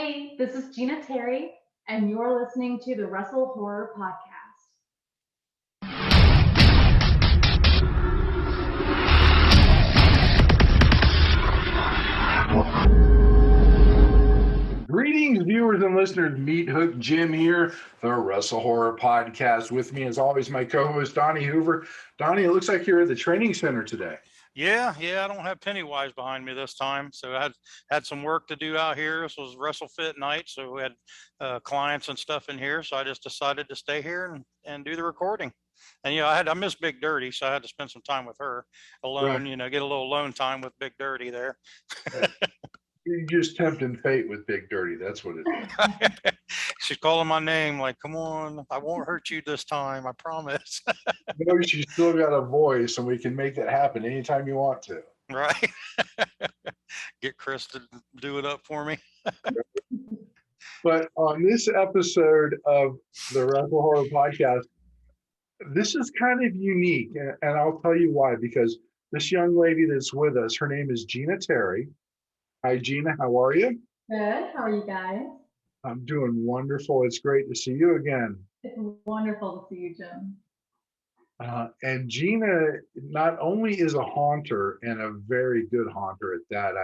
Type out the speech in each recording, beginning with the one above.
Hey, this is Gina Terry, and you're listening to the WrestleHorror podcast. Greetings, viewers and listeners. Meathook Jim here, the WrestleHorror podcast. With me, as always, my co-host Donnie Hoover. Donnie, it looks like you're at the training center today. Yeah, I don't have Pennywise behind me this time, so I had some work to do out here. This was WrestleFit night, so we had clients and stuff in here, so I just decided to stay here and do the recording. And I miss Big Dirty, so I had to spend some time with her alone. Right. Get a little alone time with Big Dirty there. You're just tempting fate with Big Dirty. That's what it is. She's calling my name, like, "Come on, I won't hurt you this time, I promise." You know, she's still got a voice, and we can make that happen anytime you want to. Right. Get Chris to do it up for me. But on this episode of the WrestleHorror podcast, this is kind of unique, and I'll tell you why. Because this young lady that's with us, her name is Gina Terry. Hi, Gina. How are you? Good. How are you guys? I'm doing wonderful. It's great to see you again. It's wonderful to see you, Jim. And Gina not only is a haunter and a very good haunter at that.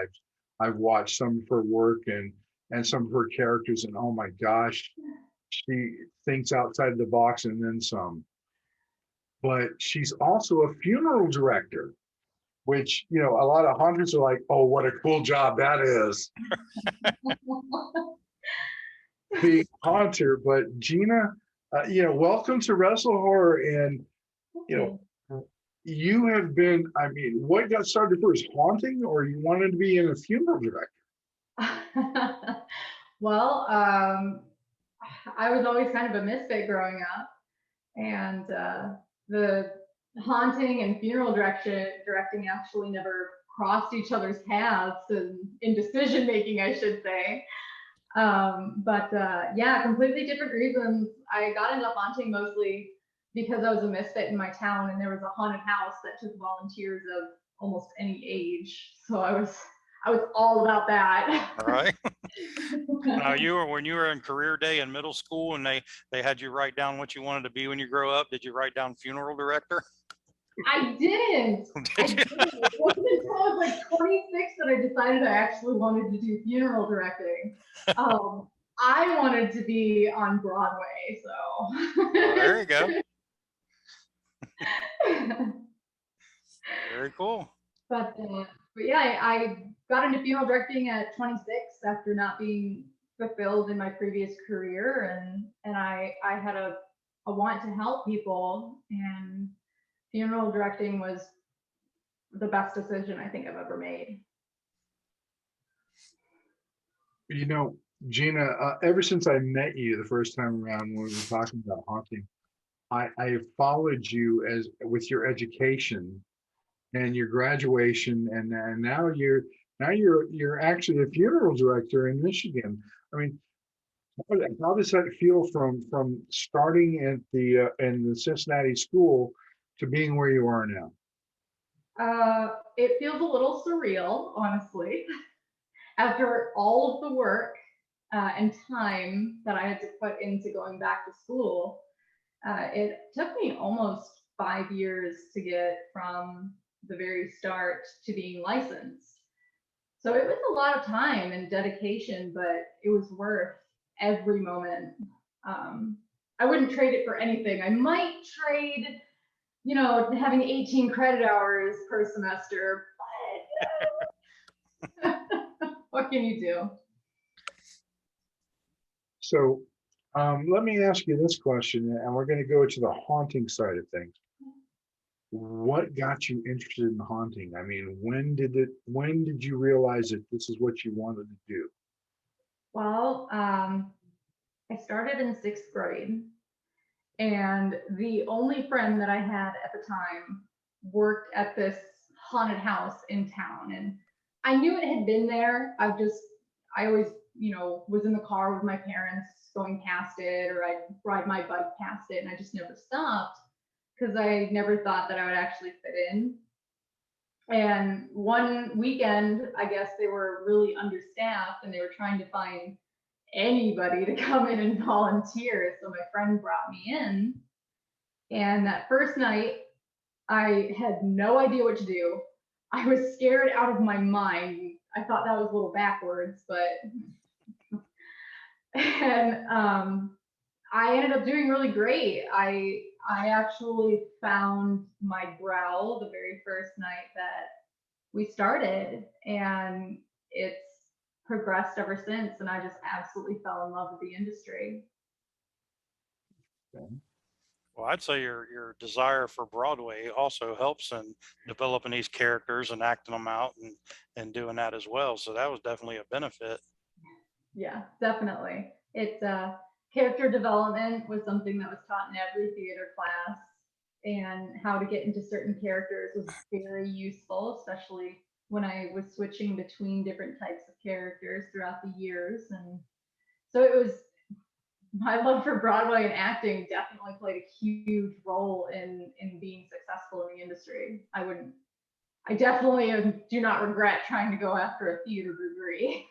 I've watched some of her work and some of her characters, and oh my gosh, she thinks outside the box and then some. But she's also a funeral director, which, a lot of haunters are like, oh, what a cool job that is. Being a haunter. But Gina, welcome to WrestleHorror. And you have been, what got started first, haunting, or you wanted to be in a funeral director? Well, I was always kind of a misfit growing up, and the haunting and funeral directing actually never crossed each other's paths in decision making, I should say. But completely different reasons. I got into haunting mostly because I was a misfit in my town, and there was a haunted house that took volunteers of almost any age. So I was all about that. All right. Now, when you were in career day in middle school, and they had you write down what you wanted to be when you grow up, did you write down funeral director? I didn't. It wasn't until I was like 26 that I decided I actually wanted to do funeral directing. I wanted to be on Broadway, so. Well, there you go. Very cool. But yeah, I got into funeral directing at 26 after not being fulfilled in my previous career, and I had a want to help people, and funeral directing was the best decision I think I've ever made. Gina, ever since I met you the first time around when we were talking about haunting, I have followed you with your education and your graduation, and now you're actually a funeral director in Michigan. How does that feel from starting at in the Cincinnati school to being where you are now? It feels a little surreal, honestly. After all of the work and time that I had to put into going back to school, it took me almost 5 years to get from the very start to being licensed. So it was a lot of time and dedication, but it was worth every moment. I wouldn't trade it for anything. I might trade, having 18 credit hours per semester, but what can you do? So let me ask you this question, and we're going to go to the haunting side of things. What got you interested in haunting? When did you realize that this is what you wanted to do? Well, I started in 6th grade, and the only friend that I had at the time worked at this haunted house in town, and I knew it had been there. I always, was in the car with my parents going past it, or I'd ride my bike past it, and I just never stopped because I never thought that I would actually fit in. And one weekend, I guess they were really understaffed, and they were trying to find anybody to come in and volunteer. So my friend brought me in, and that first night, I had no idea what to do. I was scared out of my mind. I thought that was a little backwards, but and I ended up doing really great. I actually found my growl the very first night that we started, and it's progressed ever since. And I just absolutely fell in love with the industry. Okay. Well, I'd say your desire for Broadway also helps in developing these characters and acting them out and doing that as well. So that was definitely a benefit. Yeah, definitely. It's character development was something that was taught in every theater class, and how to get into certain characters was very useful, especially when I was switching between different types of characters throughout the years. And so it was, my love for Broadway and acting definitely played a huge role in being successful in the industry. I definitely do not regret trying to go after a theater degree.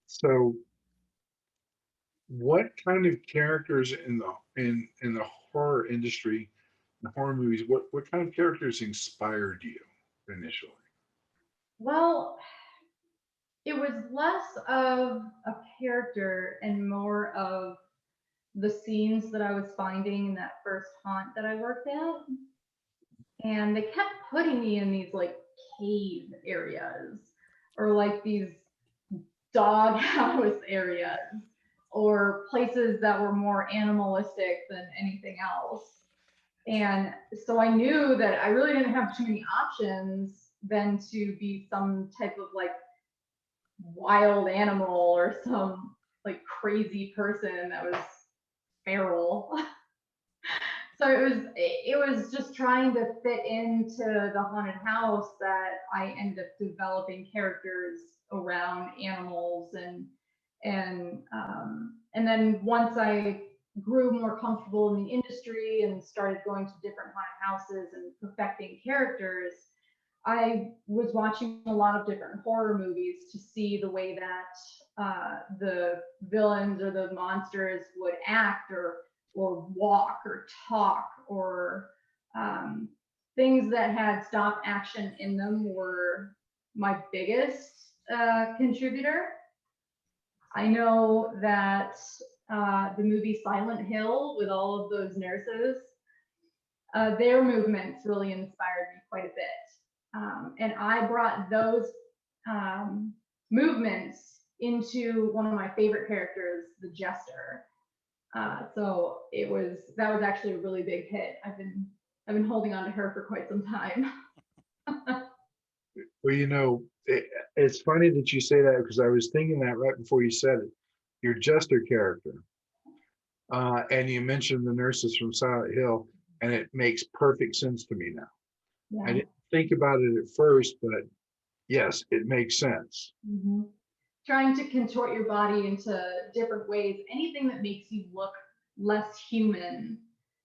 So what kind of characters in the horror industry, the horror movies, what kind of characters inspired you initially? Well, it was less of a character and more of the scenes that I was finding in that first haunt that I worked at. And they kept putting me in these like cave areas, or like these doghouse areas, or places that were more animalistic than anything else. And so I knew that I really didn't have too many options than to be some type of like wild animal or some like crazy person that was feral. So it was just trying to fit into the haunted house that I ended up developing characters around animals. And then once I grew more comfortable in the industry and started going to different haunted houses and perfecting characters, I was watching a lot of different horror movies to see the way that the villains or the monsters would act, or walk or talk, or things that had stop action in them were my biggest contributor. I know that the movie Silent Hill, with all of those nurses, their movements really inspired me quite a bit. And I brought those movements into one of my favorite characters, the Jester. So that was actually a really big hit. I've been holding on to her for quite some time. Well, it's funny that you say that, because I was thinking that right before you said it. Your Jester character, and you mentioned the nurses from Silent Hill, and it makes perfect sense to me now. Yeah. I didn't think about it at first, but yes, it makes sense. Mm-hmm. Trying to contort your body into different ways, anything that makes you look less human,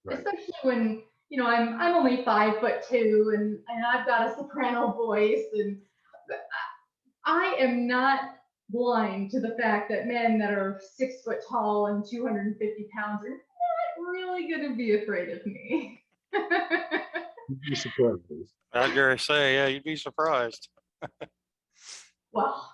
Right. especially when I'm only 5'2" and I've got a soprano voice, and I am not blind to the fact that men that are 6 foot tall and 250 pounds are not really going to be afraid of me. You'd be surprised. I dare say, yeah, you'd be surprised. Well,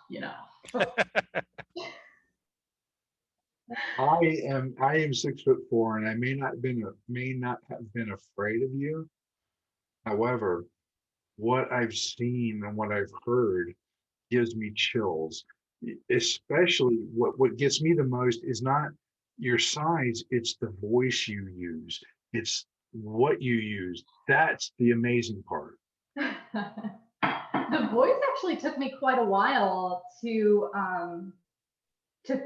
I am 6'4", and I may not have been afraid of you. However, what I've seen and what I've heard gives me chills. Especially what gets me the most is not your size, it's the voice you use. It's what you use. That's the amazing part. The voice actually took me quite a while to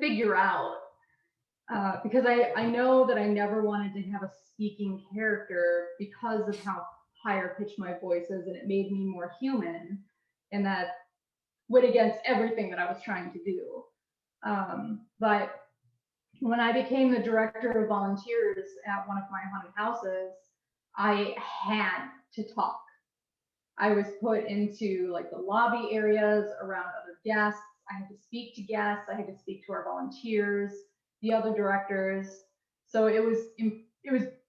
figure out, because I know that I never wanted to have a speaking character because of how higher pitched my voice is, and it made me more human, and that went against everything that I was trying to do. But when I became the director of volunteers at one of my haunted houses, I had to talk. I was put into like the lobby areas around other guests. I had to speak to guests. I had to speak to our volunteers, the other directors. So it was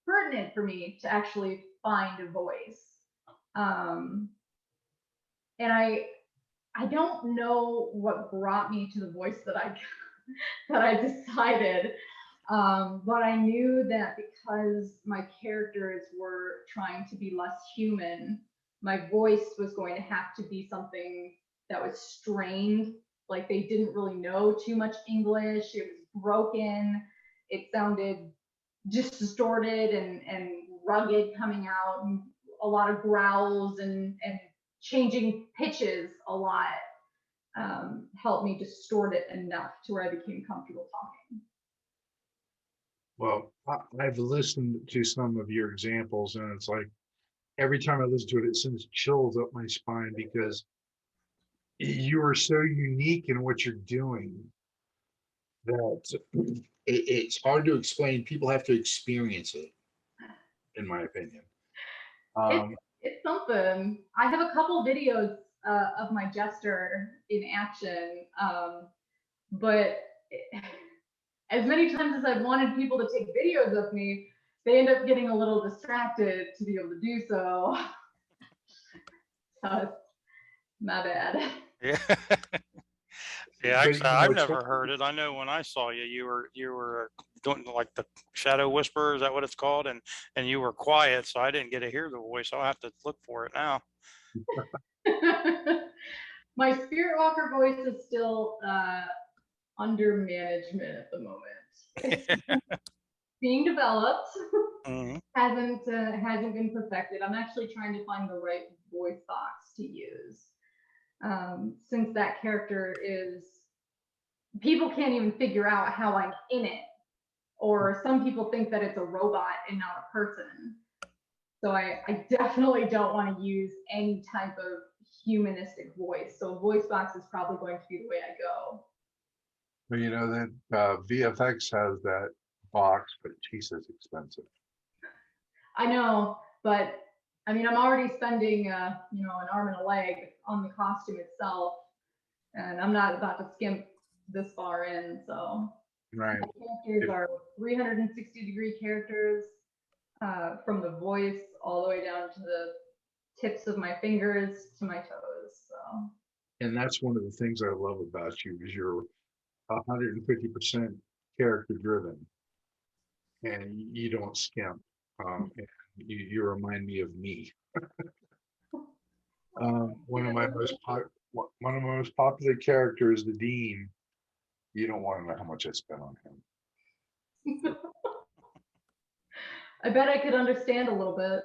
pertinent for me to actually find a voice. Um, and I don't know what brought me to the voice that I decided. But I knew that because my characters were trying to be less human, my voice was going to have to be something that was strained. Like they didn't really know too much English. It was broken. It sounded distorted and rugged coming out, and a lot of growls and changing pitches a lot helped me distort it enough to where I became comfortable talking. Well, I've listened to some of your examples, and it's like every time I listen to it, it sends chills up my spine because you are so unique in what you're doing that It's hard to explain. People have to experience it, in my opinion. It's something. I have a couple videos of my jester in action, but as many times as I've wanted people to take videos of me, they end up getting a little distracted to be able to do so. So my bad. Yeah. Yeah, But actually, I've never heard it. I know when I saw you, you were doing like the shadow whisper. Is that what it's called? And you were quiet, so I didn't get to hear the voice. I'll have to look for it now. My spirit walker voice is still under management at the moment. It's being developed. Mhm. hasn't been perfected. I'm actually trying to find the right voice box to use. Since that character is, people can't even figure out how I'm in it, or some people think that it's a robot and not a person. So I definitely don't want to use any type of humanistic voice. So voice box is probably going to be the way I go. Well, you know that VFX has that box, but Jesus, expensive. I know, but I mean, I'm already spending, an arm and a leg on the costume itself, and I'm not about to skimp this far in. So Right. my characters are 360-degree characters, from the voice all the way down to the tips of my fingers to my toes. So. And that's one of the things I love about you is you're 150% character driven, and you don't skimp. And you remind me of me. One of my most popular characters, the Dean. You don't want to know how much I spent on him. I bet I could understand a little bit.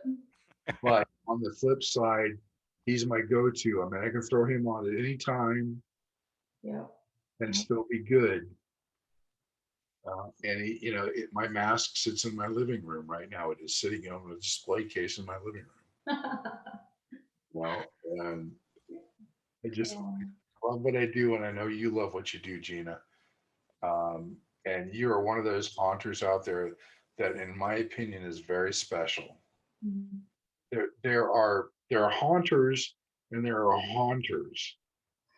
But on the flip side, he's my go-to. I mean, I can throw him on at any time. Yeah. And still be good. And my mask sits in my living room right now. It is sitting on a display case in my living room. Well, and I just love what I do, and I know you love what you do, Gina. And you are one of those haunters out there that, in my opinion, is very special. Mm-hmm. There are haunters and there are haunters,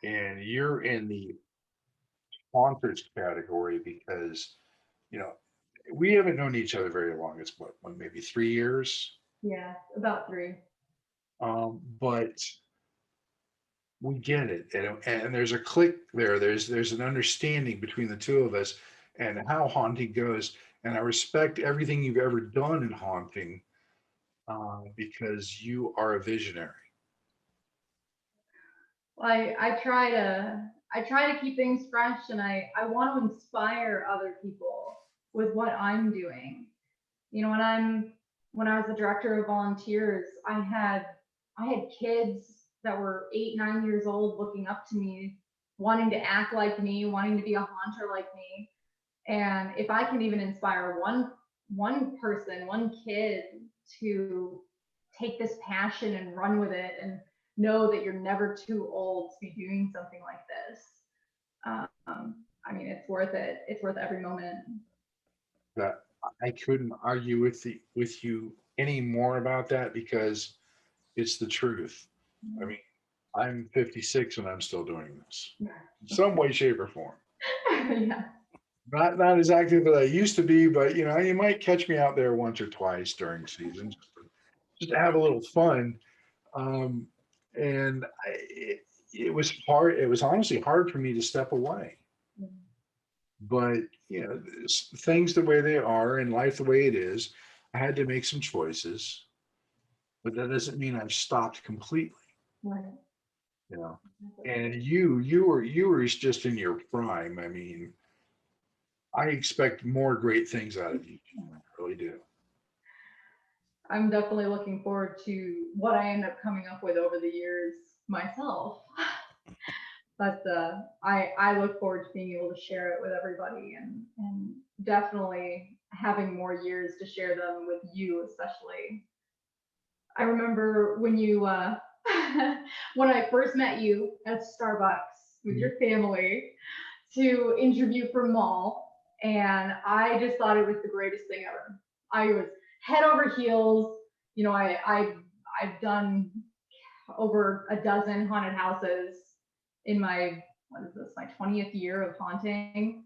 and you're in the haunters category because we haven't known each other very long. It's what, maybe 3 years. Yeah, about 3. But we get it, and there's a click there. There's an understanding between the two of us, and how haunting goes. And I respect everything you've ever done in haunting, because you are a visionary. Well, I try to keep things fresh, and I want to inspire other people with what I'm doing. When I was the director of volunteers, I had kids that were 8, 9 years old looking up to me, wanting to act like me, wanting to be a haunter like me. And if I can even inspire one person, one kid to take this passion and run with it, and know that you're never too old to be doing something like this, I mean, it's worth it. It's worth every moment. That I couldn't argue with you any more about that, because it's the truth. I mean, I'm 56 and I'm still doing this in some way, shape, or form. Yeah. Not as active as I used to be, but you might catch me out there once or twice during seasons, just to have a little fun. And it was hard. It was honestly hard for me to step away. But things the way they are and life the way it is, I had to make some choices. But that doesn't mean I've stopped completely. Right. And you were just in your prime. I mean, I expect more great things out of you. I really do. I'm definitely looking forward to what I end up coming up with over the years myself. But I look forward to being able to share it with everybody, and definitely having more years to share them with you, especially. I remember when you when I first met you at Starbucks with your family to interview for Mall, and I just thought it was the greatest thing ever. I was head over heels. I've done over a dozen haunted houses in my 20th year of haunting.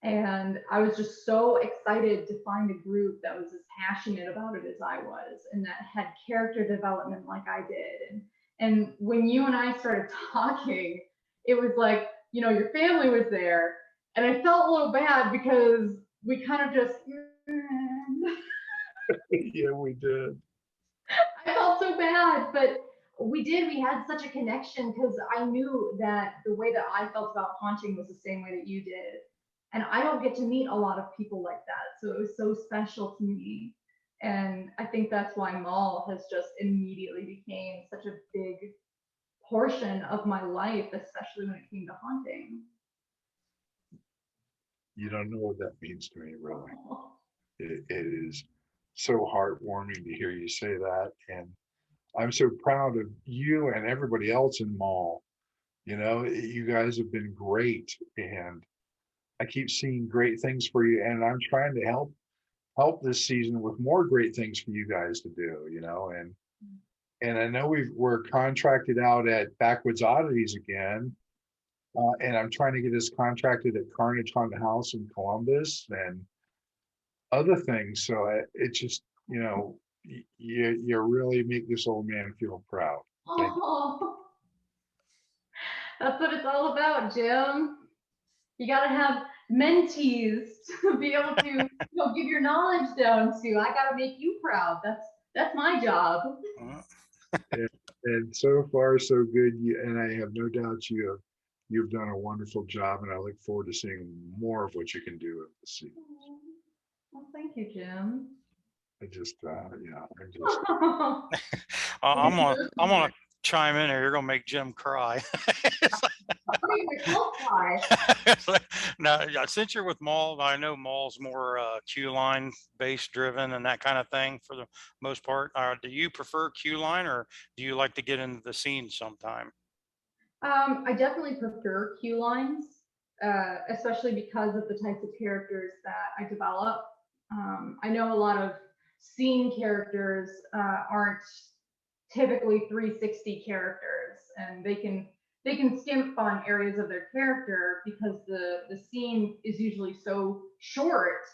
And I was just so excited to find a group that was as passionate about it as I was, and that had character development like I did. And when you and I started talking, it was like, your family was there, and I felt a little bad because we kind of just Yeah, we did. I felt so bad, but we had such a connection because I knew that the way that I felt about haunting was the same way that you did. And I don't get to meet a lot of people like that. So it was so special to me. And I think that's why Mall has just immediately became such a big portion of my life, especially when it came to haunting. You don't know what that means to me, really. It is so heartwarming to hear you say that. And I'm so proud of you and everybody else in Mall. You guys have been great, and I keep seeing great things for you, and I'm trying to help this season with more great things for you guys to do, and I know we're contracted out at Backwoods Oddities again, and I'm trying to get us contracted at Carnage Haunted House in Columbus and other things. So it just, you really make this old man feel proud. Oh, that's what it's all about, Jim. You got to have mentees to be able to give your knowledge down to. I got to make you proud. That's my job. And so far, so good. And I have no doubt you've done a wonderful job, and I look forward to seeing more of what you can do in the season. Well, thank you, Jim. I'm just I'm gonna chime in here. You're gonna make Jim cry. Now, since you're with Mall, I know Mall's more queue line base driven and that kind of thing for the most part. Do you prefer queue line, or do you like to get into the scene sometime? I definitely prefer queue lines, especially because of the types of characters that I develop. I know a lot of scene characters aren't typically 360 characters, and they can skimp on areas of their character because the scene is usually so short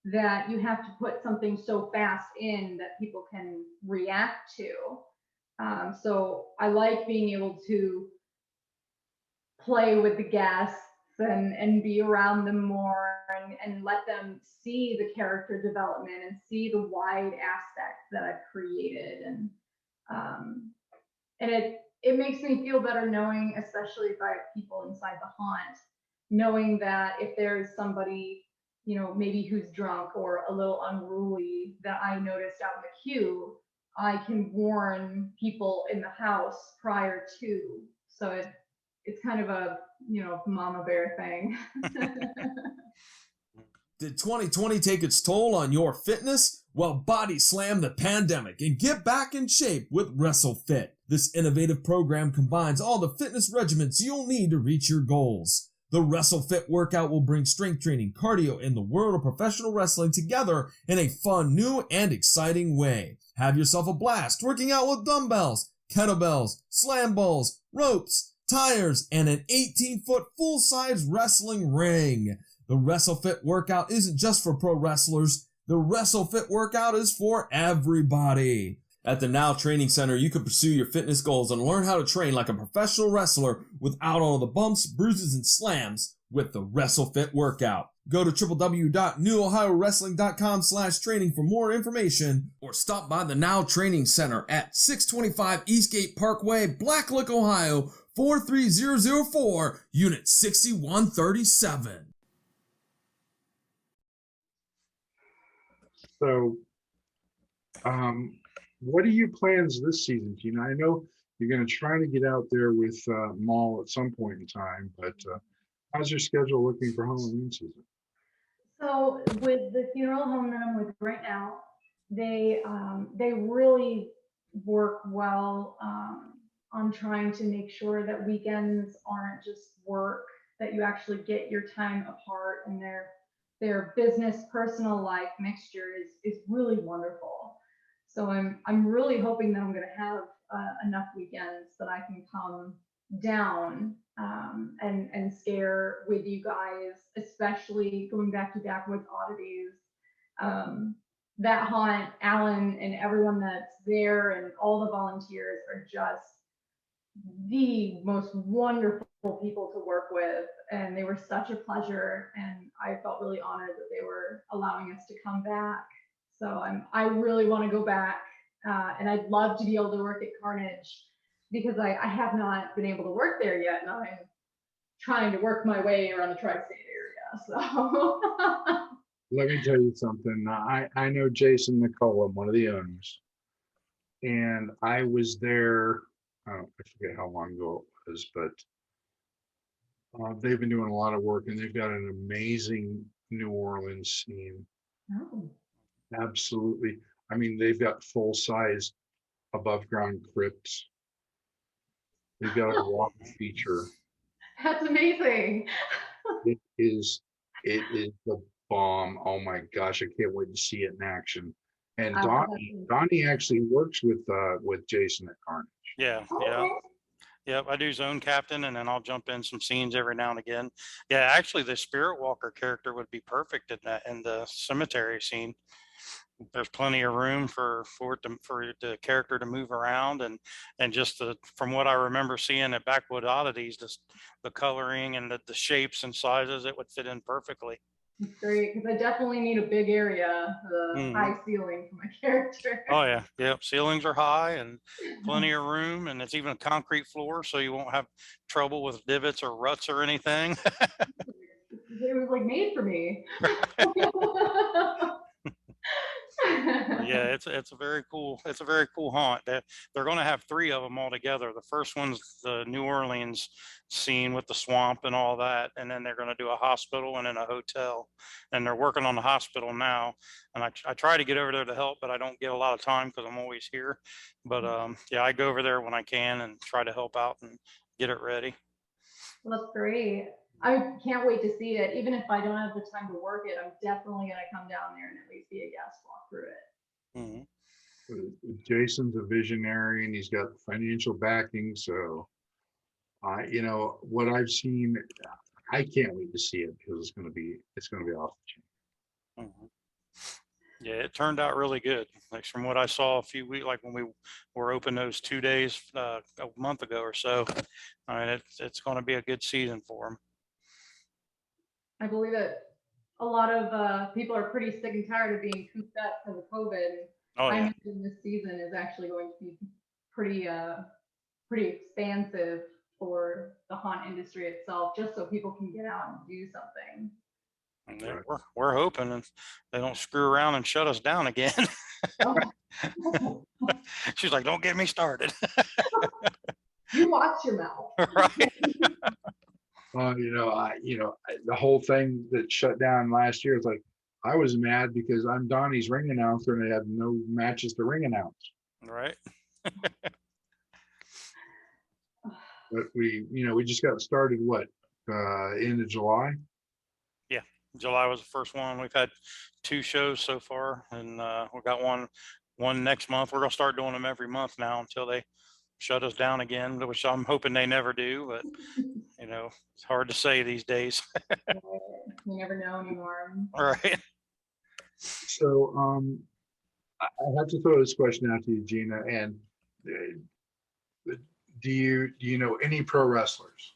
that you have to put something so fast in that people can react to. So I like being able to play with the guests and be around them more and let them see the character development and see the wide aspects that I've created. And it makes me feel better knowing, especially if I have people inside the haunt, knowing that if there's somebody, maybe who's drunk or a little unruly that I noticed out in the queue, I can warn people in the house prior to. So it's kind of a, mama bear thing. Did 2020 take its toll on your fitness? Well, body slam the pandemic and get back in shape with WrestleFit. This innovative program combines all the fitness regimens you'll need to reach your goals. The WrestleFit workout will bring strength training, cardio, and the world of professional wrestling together in a fun, new, and exciting way. Have yourself a blast working out with dumbbells, kettlebells, slam balls, ropes, tires, and an 18-foot full-size wrestling ring. The WrestleFit workout isn't just for pro wrestlers. The WrestleFit workout is for everybody. At the Now Training Center, you can pursue your fitness goals and learn how to train like a professional wrestler without all the bumps, bruises, and slams with the WrestleFit workout. Go to www.newohiowrestling.com/training for more information, or stop by the Now Training Center at 625 Eastgate Parkway, Blacklick, Ohio, 43004, Unit 6137. So, what are your plans this season, Gina? I know you're going to try to get out there with Maul at some point in time, but how's your schedule looking for Halloween season? So with the funeral home that I'm with right now, they really work well on trying to make sure that weekends aren't just work, that you actually get your time apart, and their business personal life mixture is really wonderful. So I'm really hoping that I'm going to have enough weekends that I can come down and scare with you guys, especially going back to Backwoods Oddities. That haunt, Alan and everyone that's there and all the volunteers are just the most wonderful people to work with, and they were such a pleasure, and I felt really honored that they were allowing us to come back. So I really want to go back, and I'd love to be able to work at Carnage, because I have not been able to work there yet, and I'm trying to work my way around the tri-state area. So Let me tell you something. I know Jason McCullum, one of the owners, and I was there. I forget how long ago it was, but they've been doing a lot of work, and they've got an amazing New Orleans scene. oh. Absolutely. I mean, they've got full-size above-ground crypts. They've got a walk feature. That's amazing. It is the bomb. Oh my gosh, I can't wait to see it in action. And Donnie actually works with Jason at Carnage. Yeah. Okay. Yep, I do zone captain, and then I'll jump in some scenes every now and again. Yeah, actually, the Spirit Walker character would be perfect in the cemetery scene. There's plenty of room for the character to move around, and just from what I remember seeing at Backwood Oddities, just the coloring and the shapes and sizes, it would fit in perfectly. Great, because I definitely need a big area, the high ceiling for my character. Oh yeah, yep. Ceilings are high and plenty of room, and it's even a concrete floor, so you won't have trouble with divots or ruts or anything. It was like made for me. Yeah, it's a very cool haunt. They're going to have 3 of them all together. The first one's the New Orleans scene with the swamp and all that, and then they're going to do a hospital and then a hotel, and they're working on the hospital now. And I try to get over there to help, but I don't get a lot of time because I'm always here. But yeah, I go over there when I can and try to help out and get it ready. Well, that's great. I can't wait to see it. Even if I don't have the time to work it, I'm definitely going to come down there and at least be a guest walk through it. Mm-hmm. Jason's a visionary, and he's got financial backing. So, you know what I've seen, I can't wait to see it because it's going to be off the chain. Mm-hmm. Yeah, it turned out really good. Like from what I saw a few weeks, like when we were open those 2 days a month ago or so. I mean, it's going to be a good season for them. I believe it. A lot of people are pretty sick and tired of being cooped up because of COVID. Oh, I yeah. imagine this season is actually going to be pretty expansive for the haunt industry itself, just so people can get out and do something. And then we're hoping they don't screw around and shut us down again. Oh. She's like, "Don't get me started." You watch your mouth. Right. The whole thing that shut down last year is like, I was mad because I'm Donnie's ring announcer and I have no matches to ring announce. Right. But we just got started, end of July? Yeah, July was the first one. We've had 2 shows so far, and we got one next month. We're gonna start doing them every month now until they shut us down again, which I'm hoping they never do, but you know, it's hard to say these days. You never know anymore. All right. So I have to throw this question out to you, Gina. And do you know any pro wrestlers?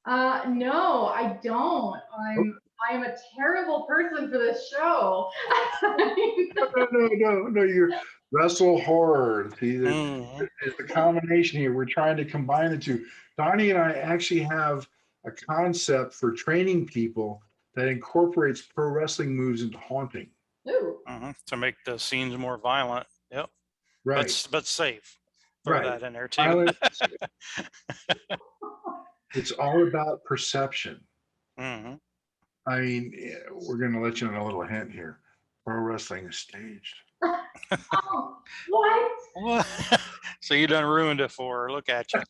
No, I don't. I am a terrible person for this show. No. You're WrestleHorror. See, Mhm. it's the combination here. We're trying to combine the two. Donnie and I actually have a concept for training people that incorporates pro wrestling moves into haunting. Ooh. To make the scenes more violent. Yep. Right. But safe. Throw Right. that in there too. Violent. It's all about perception. Mhm. I mean, we're going to let you know a little hint here. Pro wrestling is staged. Oh, what? What? So you done ruined it for her. Look at you.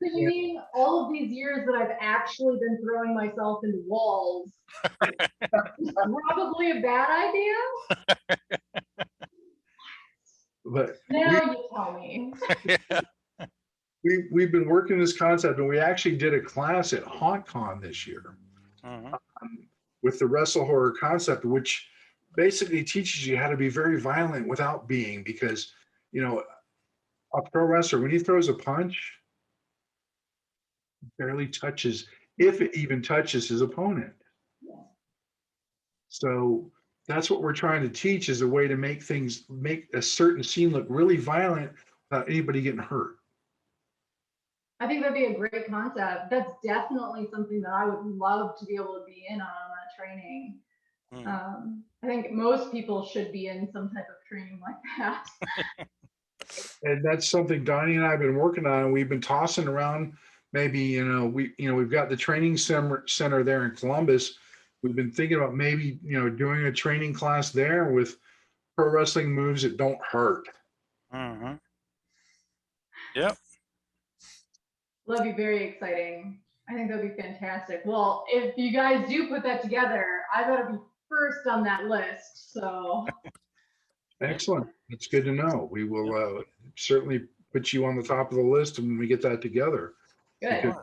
So you mean all of these years that I've actually been throwing myself into walls is probably a bad idea? But Now you tell me. we've been working this concept, and we actually did a class at HauntCon this year Mhm. with the WrestleHorror concept, which basically teaches you how to be very violent without being, because, you know, a pro wrestler, when he throws a punch, barely touches, if it even touches his opponent. So that's what we're trying to teach, is a way to make a certain scene look really violent without anybody getting hurt. I think that'd be a great concept. That's definitely something that I would love to be able to be in on that training. I think most people should be in some type of training like that. And that's something Donnie and I have been working on. We've been tossing around, maybe, we've got the training center there in Columbus. We've been thinking about maybe, doing a training class there with pro wrestling moves that don't hurt. Mhm. Yep. That'd be very exciting. I think that'd be fantastic. Well, if you guys do put that together, I better be first on that list. So Excellent. That's good to know. We will certainly put you on the top of the list when we get that together. good.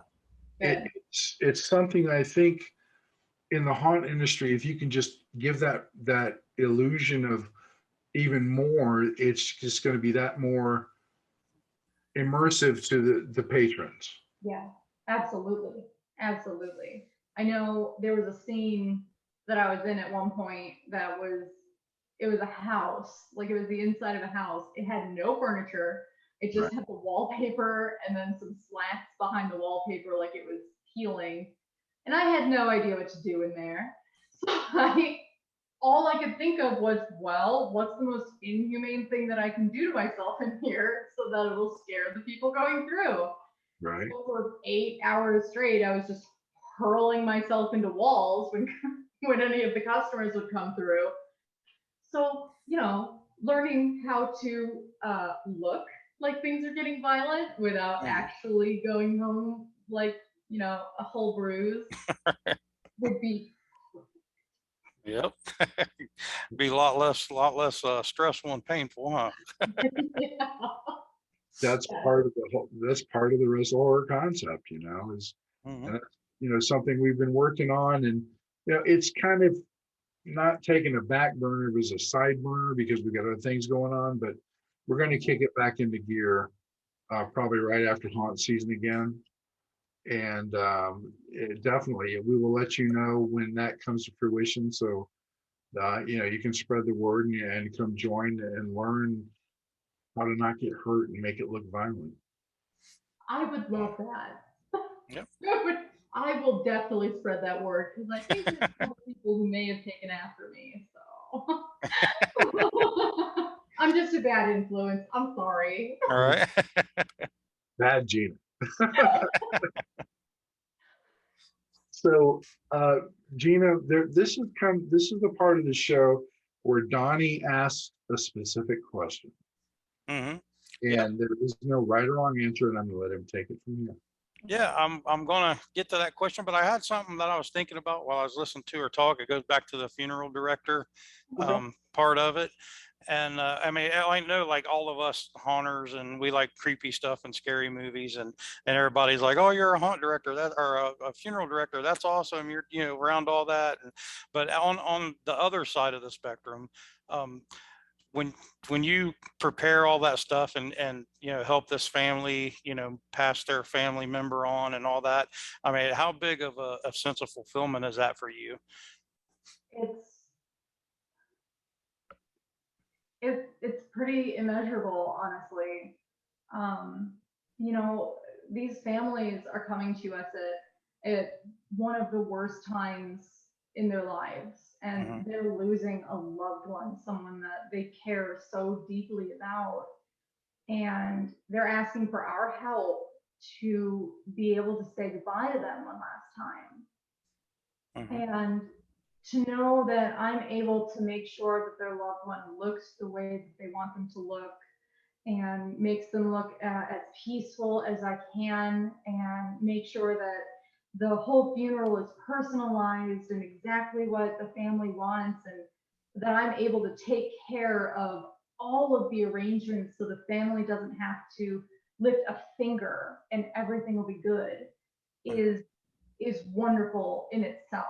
Good. It's something I think in the haunt industry, if you can just give that illusion of even more, it's just going to be that more immersive to the patrons. Yeah, absolutely. Absolutely. I know there was a scene that I was in at one point that it was a house, like it was the inside of a house. It had no furniture. It just had the wallpaper and then some slats behind the wallpaper, like it was peeling. And I had no idea what to do in there. So all I could think of was, well, what's the most inhumane thing that I can do to myself in here so that it will scare the people going through? Right. So for 8 hours straight, I was just hurling myself into walls when any of the customers would come through. So, learning how to look like things are getting violent without actually going home like, a whole bruise would be. Yep. Be a lot less stressful and painful, huh? Yeah. That's part of the WrestleHorror concept, is something we've been working on, and it's kind of not taking a back burner, it was a side burner because we got other things going on, but we're going to kick it back into gear probably right after haunt season again. And definitely we will let you know when that comes to fruition, so you can spread the word and come join and learn how to not get hurt and make it look violent. I would love that. Yep. I will definitely spread that word because I think there's a couple people who may have taken after me. So I'm just a bad influence. I'm sorry. All right. Bad Gina. So Gina, this is the part of the show where Donnie asks a specific question. Mm-hmm. And there is no right or wrong answer, and I'm gonna let him take it from here. Yeah, I'm gonna get to that question, but I had something that I was thinking about while I was listening to her talk. It goes back to the funeral director part of it, And I mean, I know like all of us haunters and we like creepy stuff and scary movies, and everybody's like, oh, you're a haunt director, that or a funeral director. That's awesome. You're, you know, around all that. And, but on the other side of the spectrum, um, when you prepare all that stuff and you know, help this family, you know, pass their family member on and all that, I mean, how big of a sense of fulfillment is that for you? It's it's pretty immeasurable, honestly. Um, you know, these families are coming to us at one of the worst times in their lives, and they're losing a loved one, someone that they care so deeply about, and they're asking for our help to be able to say goodbye to them one last time. And to know that I'm able to make sure that their loved one looks the way that they want them to look and makes them look as peaceful as I can, and make sure that the whole funeral is personalized and exactly what the family wants, and that I'm able to take care of all of the arrangements so the family doesn't have to lift a finger and everything will be good, is wonderful in itself.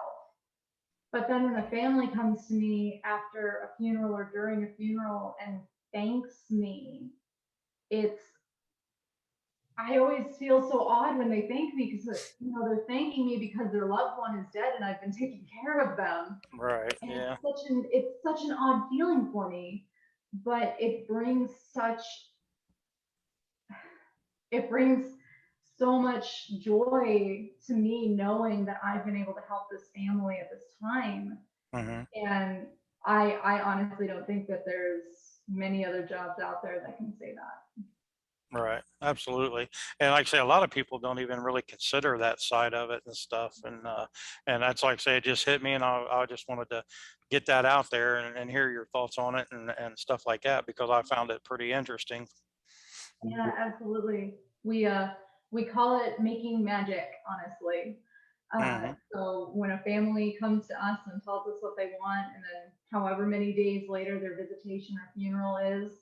But then when a family comes to me after a funeral or during a funeral and thanks me, it's, I always feel so odd when they thank me, because you know, they're thanking me because their loved one is dead and I've been taking care of them. Right. And Yeah. it's such an odd feeling for me, but it brings so much joy to me knowing that I've been able to help this family at this time. And I honestly don't think that there's many other jobs out there that can say that. Right, absolutely. And like I say, a lot of people don't even really consider that side of it and stuff. And that's like I say, it just hit me, and I just wanted to get that out there and hear your thoughts on it and stuff like that, because I found it pretty interesting. Yeah, absolutely. We call it making magic, honestly. So when a family comes to us and tells us what they want, and then however many days later their visitation or funeral is,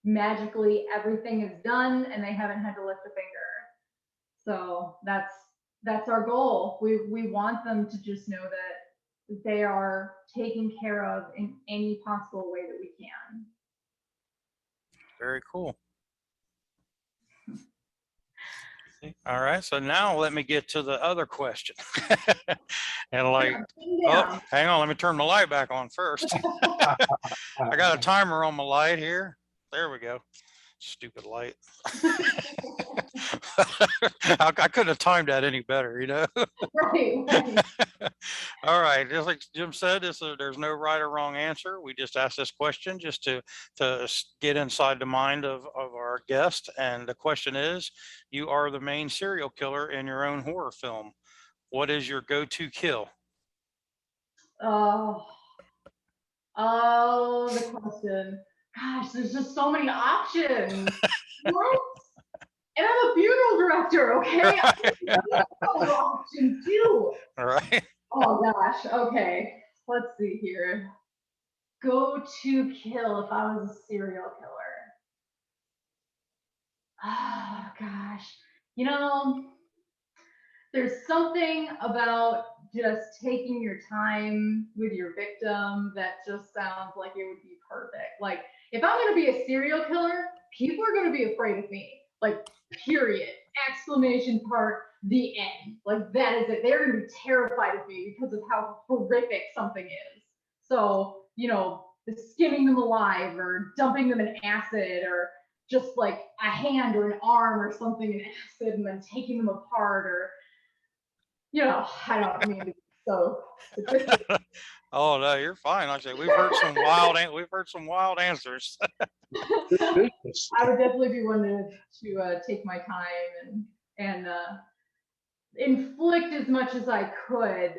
magically everything is done and they haven't had to lift a finger. So that's our goal. We want them to just know that they are taken care of in any possible way that we can. Very cool. All right, so now let me get to the other question. And like, oh, hang on, let me turn the light back on first. I got a timer on my light here. There we go. Stupid light. I couldn't have timed that any better, you know? Right. All right, just like Jim said, there's no right or wrong answer. We just ask this question just to get inside the mind of our guest. And the question is, you are the main serial killer in your own horror film. What is your go-to kill? Oh, the question. Gosh, there's just so many options. What? And I'm a funeral director, okay? I have other options too. All right. Oh gosh, okay. Let's see here. Go to kill if I was a serial killer. Oh gosh. You know, there's something about just taking your time with your victim that just sounds like it would be perfect. Like, if I'm going to be a serial killer, people are going to be afraid of me. Like, period. Exclamation part, the end. Like, that is it. They're going to be terrified of me because of how horrific something is. So, you know, skinning them alive or dumping them in acid, or just like a hand or an arm or something in acid and then taking them apart, or, you know, I don't mean to be so specific. Oh no, you're fine. Like I say, we've heard some wild answers. I would definitely be one to take my time and inflict as much as I could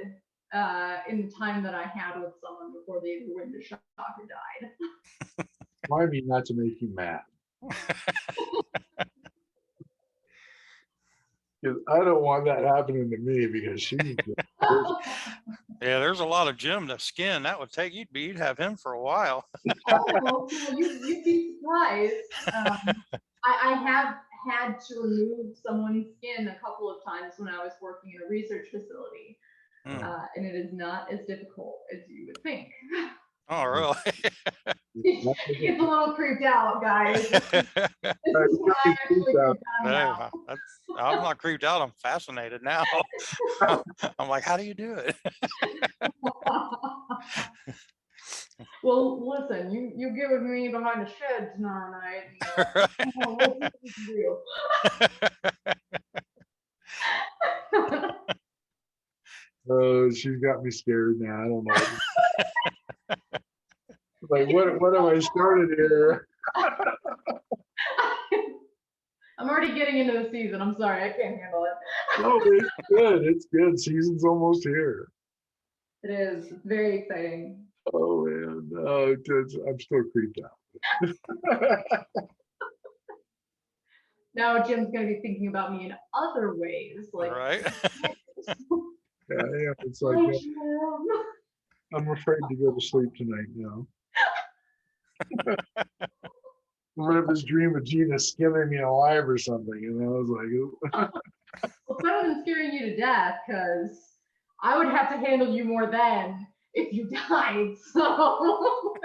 in the time that I had with someone before they either went into shock or died. Remind me not to make you mad. Because I don't want that happening to me, because she's Yeah, there's a lot of Jim to skin. That would take you'd have him for a while. Oh, well, you'd be surprised. I have had to remove someone's skin a couple of times when I was working in a research facility, and it is not as difficult as you would think. Oh, really? It's a little creeped out, guys. This is what I'm actually creeped out about. I'm not creeped out. I'm fascinated now. I'm like, how do you do it? Well, listen, you get with me behind the shed tomorrow night. And, we'll see what we can do. Oh, she's got me scared now. I don't know. Like, what have I started here? I'm already getting into the season. I'm sorry, I can't handle it. No, it's good. It's good. Season's almost here. It is. It's very exciting. Oh man, no, I'm still creeped out. Now Jim's gonna be thinking about me in other ways, like Right. Yeah, it's like I'm afraid to go to sleep tonight now. I have this dream of Gina skinning me alive or something, and I was like, well, it's better than scaring you to death, because I would have to handle you more then if you died. So,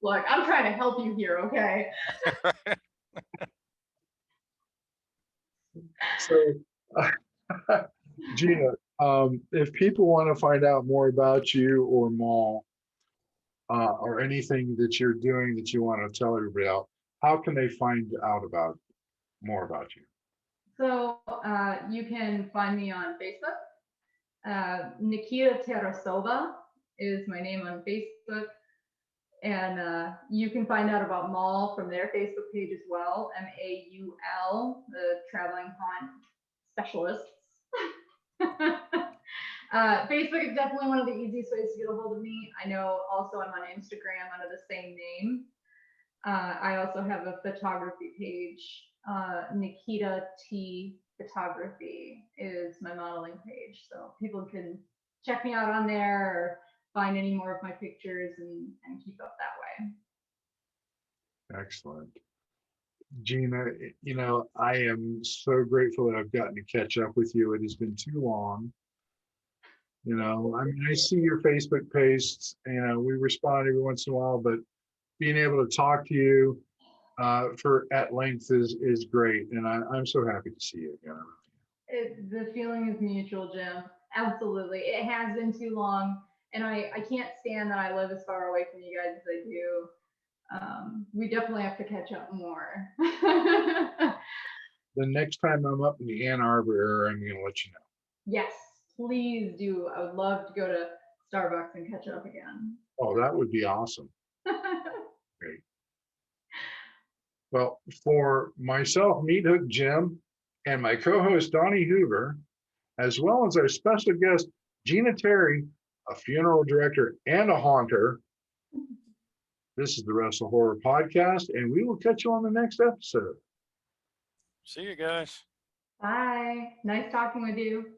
look, I'm trying to help you here, okay? So, Gina, if people want to find out more about you or Maul, or anything that you're doing that you want to tell everybody about, how can they find out about more about you? So you can find me on Facebook. Nikita Tarasova is my name on Facebook. And you can find out about Maul from their Facebook page as well, MAUL, the traveling haunt specialists. Facebook is definitely one of the easiest ways to get a hold of me. I know also I'm on Instagram under the same name. I also have a photography page. Nikita T Photography is my modeling page. So people can check me out on there or find any more of my pictures and keep up that way. Excellent. Gina, I am so grateful that I've gotten to catch up with you. It has been too long. I mean, I see your Facebook posts, we respond every once in a while, but being able to talk to you for at length is great. And I'm so happy to see you again. The feeling is mutual, Jim. Absolutely. It has been too long. And I can't stand that I live as far away from you guys as I do. We definitely have to catch up more. The next time I'm up in the Ann Arbor area, I'm going to let you know. Yes, please do. I would love to go to Starbucks and catch up again. Oh, that would be awesome. Great. Well, for myself, Meathook Jim, and my co-host Donnie Hoover, as well as our special guest Gina Terry, a funeral director and a haunter, this is the WrestleHorror podcast, and we will catch you on the next episode. See you guys. Bye. Nice talking with you.